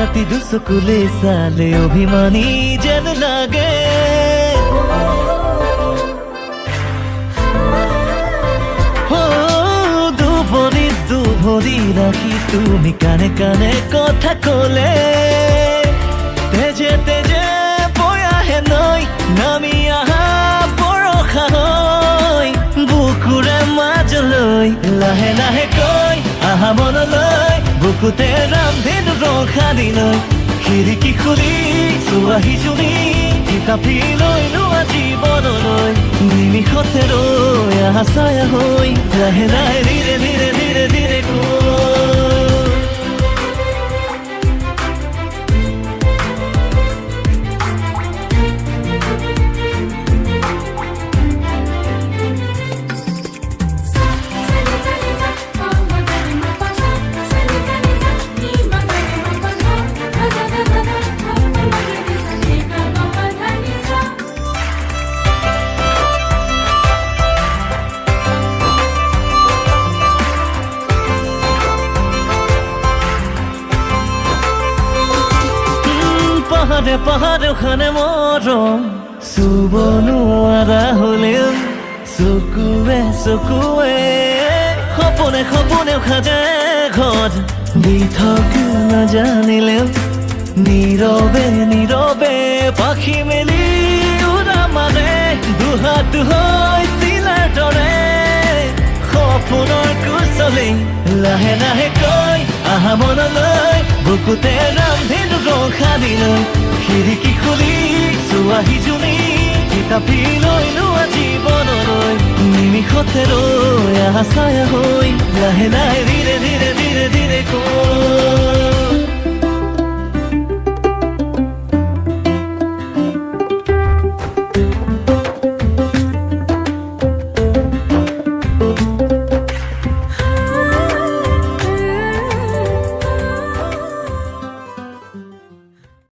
ৰাতি দুচকুলে চালে অভিমানী যেন লাগে দুভৰি ৰাখি তুমি কানে কানে কথা কলে তেজে তেজে বৈ আহে নৈ নামি আহা বৰষা হৈ বুকুৰে মাজলৈ লাহে লাহে কৈ আহা মনলৈ বুকুতে ৰামধেনু ৰখাদিলৈ খিৰিকী খুলি চোৱাহি জুৰি কিতাপি লৈ লোৱা জীৱনলৈ নিমিষতে ৰৈ আহা ছায়া হৈ লাহে লাহে ধীৰে ধীৰে ধীৰে ধীৰে পাহাড়ে পাহাড়ে ওখানে মৰম চুব নোৱাৰা হলেও চকুৱে চকুৱে সপোনে সপোনে সাজে ঘৰ দি থাকি নাজানিলেও নীৰৱে নীৰৱে পাখি মেলি উৰা মানে দুহাত হৈ চিলাৰ দৰে সপোনৰ কুচলে লাহে লাহে কৈ আহা মনলৈ বুকুতে ৰামধেনু ৰখাদিলৈ খিৰিকী খুলি চোৱাহি জুৰি কিতাপি লৈ লোৱা জীৱনলৈ নিমিষতে ৰৈ আহা ছায়া হৈ লাহে লাহে ধীৰে ধীৰে ধীৰে ধীৰে কৈ